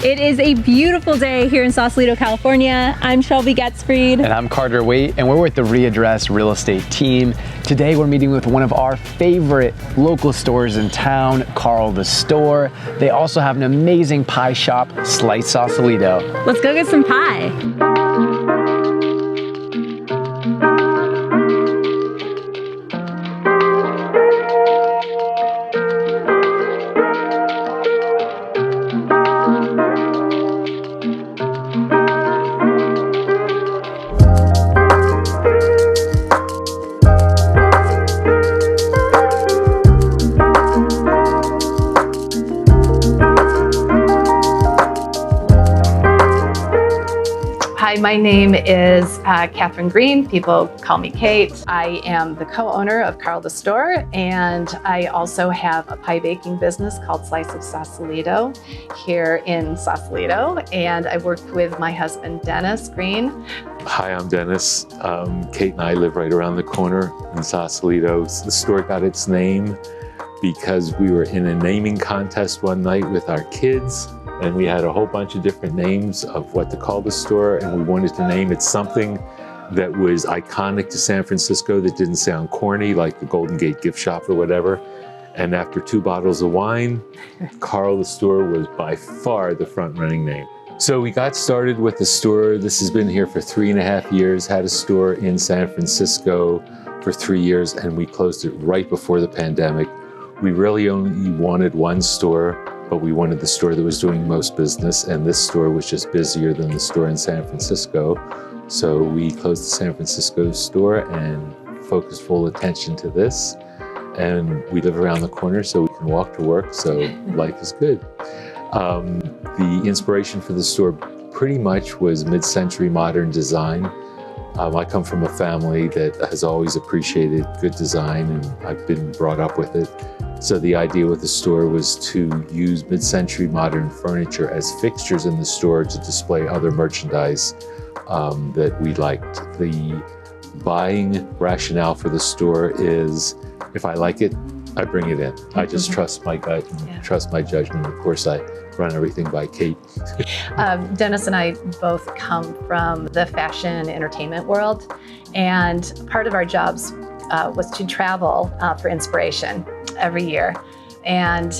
It is a beautiful day here in Sausalito, California. I'm Shelby Getzfried. And I'm Carter Waite, and we're with the Readdress Real Estate team. Today we're meeting with one of our favorite local stores in town, Karl the Store. They also have an amazing pie shop, Slice Sausalito. Let's go get some pie. Hi, my name is Catherine Green. People call me Kate. I am the co-owner of Karl the Store, and I also have a pie baking business called Slice of Sausalito here in Sausalito, and I work with my husband, Dennis Green. Hi, I'm Dennis. Kate and I live right around the corner in Sausalito. The store got its name because we were in a naming contest one night with our kids, and we had a whole bunch of different names of what to call the store, and we wanted to name it something that was iconic to San Francisco that didn't sound corny, like the Golden Gate gift shop or whatever. And after 2 bottles of wine, Karl the Store was by far the front-running name. So we got started with the store. This has been here for 3.5 years, had a store in San Francisco for 3 years, and we closed it right before the pandemic. We really only wanted one store, but we wanted the store that was doing most business, and this store was just busier than the store in San Francisco. So we closed the San Francisco store and focused full attention to this. And we live around the corner, so we can walk to work, so life is good. The inspiration for the store pretty much was mid-century modern design. I come from a family that has always appreciated good design, and I've been brought up with it. So the idea with the store was to use mid-century modern furniture as fixtures in the store to display other merchandise that we liked. The buying rationale for the store is, if I like it, I bring it in. I just trust my gut and trust my judgment. Of course, I run everything by Kate. Dennis and I both come from the fashion entertainment world, and part of our jobs was to travel for inspiration every year. And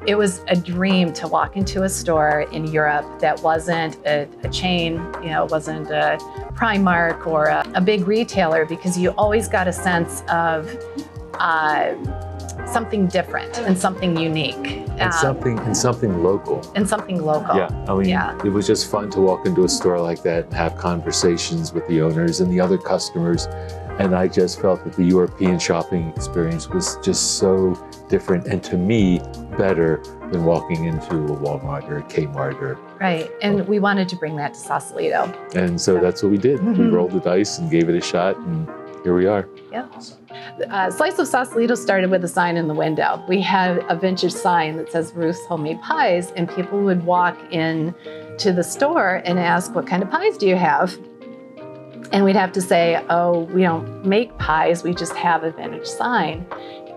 it was a dream to walk into a store in Europe that wasn't a chain, it wasn't a Primark or a big retailer, because you always got a sense of something different and something unique. And something local. And something local. Yeah, I mean, it was just fun to walk into a store like that and have conversations with the owners and the other customers. And I just felt that the European shopping experience was just so different, and to me, better than walking into a Walmart or a Kmart or... Right, and we wanted to bring that to Sausalito. And so that's what we did. We rolled the dice and gave it a shot, and here we are. Yeah. Slice of Sausalito started with a sign in the window. We had a vintage sign that says Ruth's Homemade Pies, and people would walk in to the store and ask, what kind of pies do you have? And we'd have to say, oh, we don't make pies, we just have a vintage sign.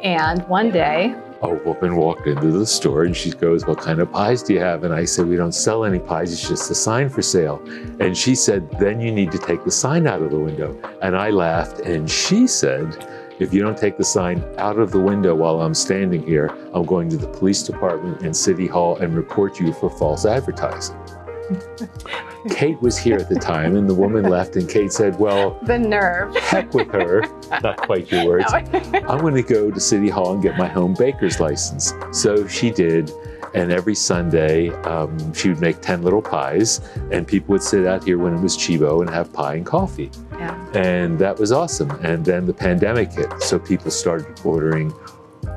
And one day, a woman walked into the store and she goes, what kind of pies do you have? And I said, we don't sell any pies, it's just a sign for sale. And she said, then you need to take the sign out of the window. And I laughed, and she said, if you don't take the sign out of the window while I'm standing here, I'm going to the police department and City Hall and report you for false advertising. Kate was here at the time, and the woman left, and Kate said, well, the nerve. Heck with her, not quite your words. I'm going to go to City Hall and get my home baker's license. So she did, and every Sunday she would make 10 little pies, and people would sit out here when it was Chivo and have pie and coffee. Yeah. And that was awesome. And then the pandemic hit, so people started ordering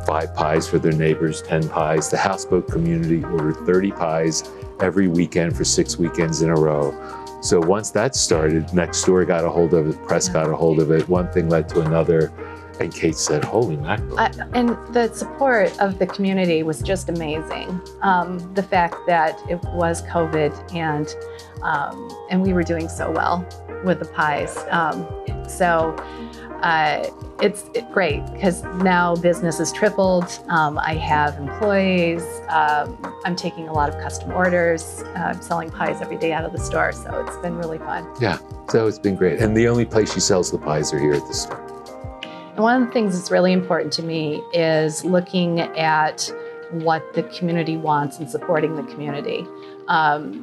5 pies for their neighbors, 10 pies. The houseboat community ordered 30 pies every weekend for 6 weekends in a row. So once that started, next door got a hold of it, press got a hold of it, one thing led to another, and Kate said, holy mackerel. And the support of the community was just amazing. The fact that it was COVID and we were doing so well with the pies. So It's great because now business has tripled. I have employees. I'm taking a lot of custom orders. I'm selling pies every day out of the store, so it's been really fun. Yeah, so it's been great. And the only place she sells the pies are here at the store. And one of the things that's really important to me is looking at what the community wants and supporting the community.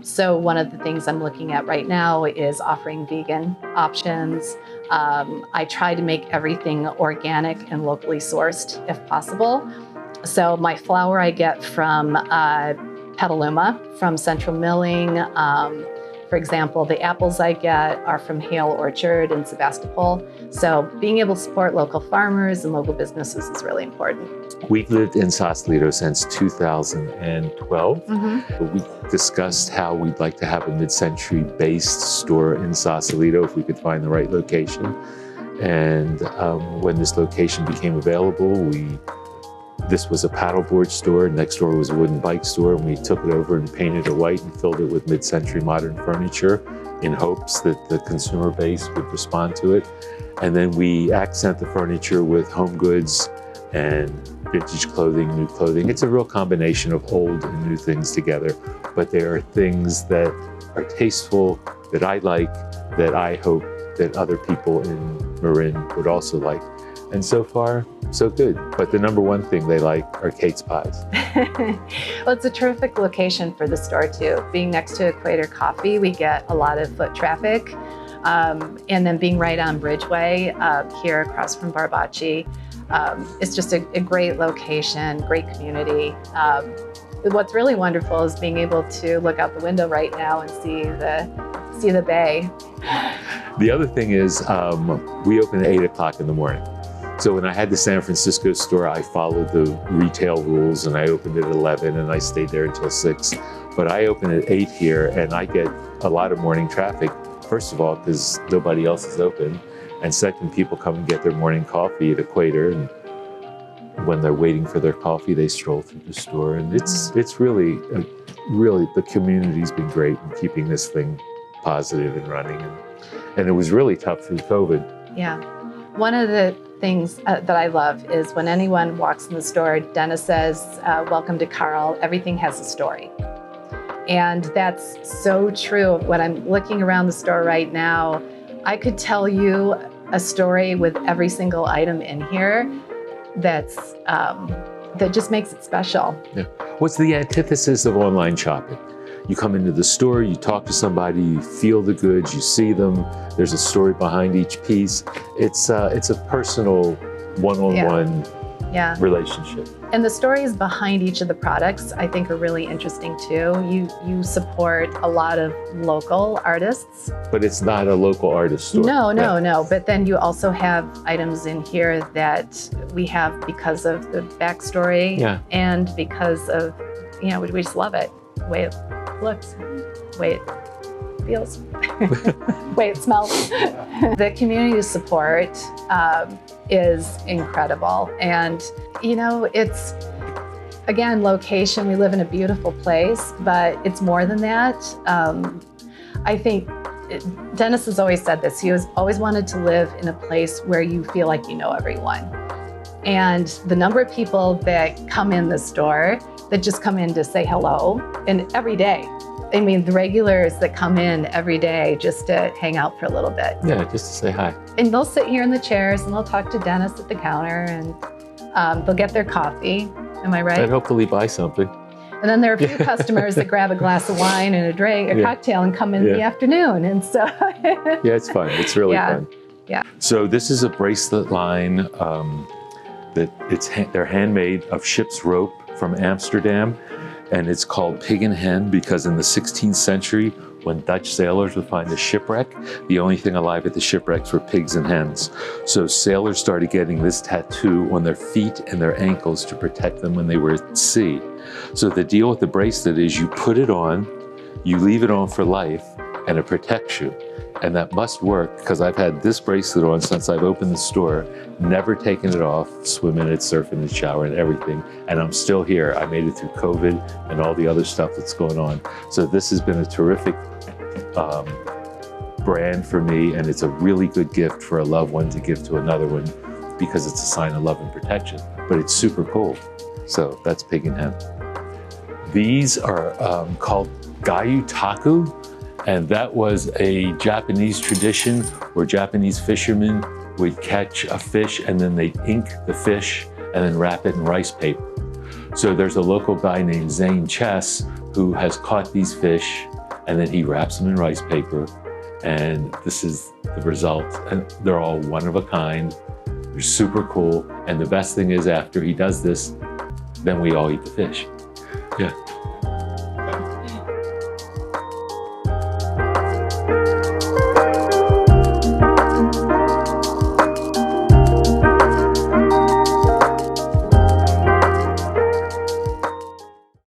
So one of the things I'm looking at right now is offering vegan options. I try to make everything organic and locally sourced if possible. So my flour I get from Petaluma, from Central Milling. For example, the apples I get are from Hale Orchard in Sebastopol. So being able to support local farmers and local businesses is really important. We've lived in Sausalito since 2012. We discussed how we'd like to have a mid-century based store in Sausalito if we could find the right location. And when this location became available, this was a paddleboard store. Next door was a wooden bike store, and we took it over and painted it white and filled it with mid-century modern furniture in hopes that the consumer base would respond to it. And then we accent the furniture with home goods and vintage clothing, new clothing. It's a real combination of old and new things together, but there are things that are tasteful, that I like, that I hope that other people in Marin would also like. And so far, so good. But the number one thing they like are Kate's pies. Well, it's a terrific location for the store too. Being next to Equator Coffee, we get a lot of foot traffic. And then being right on Bridgeway here across from Barbacci, it's just a great location, great community. What's really wonderful is being able to look out the window right now and see the bay. The other thing is we open at 8 o'clock in the morning. So when I had the San Francisco store, I followed the retail rules and I opened at 11 and I stayed there until 6. But I open at 8 here and I get a lot of morning traffic. First of all, because nobody else is open. And second, people come and get their morning coffee at Equator. And when they're waiting for their coffee, they stroll through the store. And it's really, the community's been great in keeping this thing positive and running. And it was really tough through COVID. Yeah. One of the things that I love is when anyone walks in the store, Dennis says, welcome to Karl, everything has a story. And that's so true. When I'm looking around the store right now, I could tell you a story with every single item in here that just makes it special. Yeah. What's the antithesis of online shopping? You come into the store, you talk to somebody, you feel the goods, you see them. There's a story behind each piece. It's a personal, one-on-one relationship. And the stories behind each of the products, I think, are really interesting too. You support a lot of local artists. But it's not a local artist store. No. But then you also have items in here that we have because of the backstory and because of, we just love it. The way it looks, the way it feels, the way it smells. The community support is incredible. And, it's, again, location. We live in a beautiful place, but it's more than that. I think Dennis has always said this. He has always wanted to live in a place where you feel like you know everyone. And the number of people that come in the store that just come in to say hello, and every day. I mean, the regulars that come in every day just to hang out for a little bit. Yeah, just to say hi. And they'll sit here in the chairs and they'll talk to Dennis at the counter and they'll get their coffee. Am I right? And hopefully buy something. And then there are a few customers that grab a glass of wine and a cocktail and come in the afternoon. And so yeah, it's fun. It's really fun. Yeah. So this is a bracelet line they're handmade of ship's rope from Amsterdam. And it's called Pig and Hen because in the 16th century, when Dutch sailors would find a shipwreck, the only thing alive at the shipwrecks were pigs and hens. So sailors started getting this tattoo on their feet and their ankles to protect them when they were at sea. So the deal with the bracelet is you put it on, you leave it on for life, and it protects you. And that must work because I've had this bracelet on since I've opened the store, never taken it off, swim in it, surf in the shower and everything. And I'm still here. I made it through COVID and all the other stuff that's going on. So this has been a terrific brand for me, and it's a really good gift for a loved one to give to another one because it's a sign of love and protection, but it's super cool. So that's pig and hen. These are called Gayutaku, and that was a Japanese tradition where Japanese fishermen would catch a fish and then they'd ink the fish and then wrap it in rice paper. So there's a local guy named Zane Chess who has caught these fish and then he wraps them in rice paper, and this is the result. And they're all one of a kind. They're super cool. And the best thing is after he does this, then we all eat the fish. Yeah.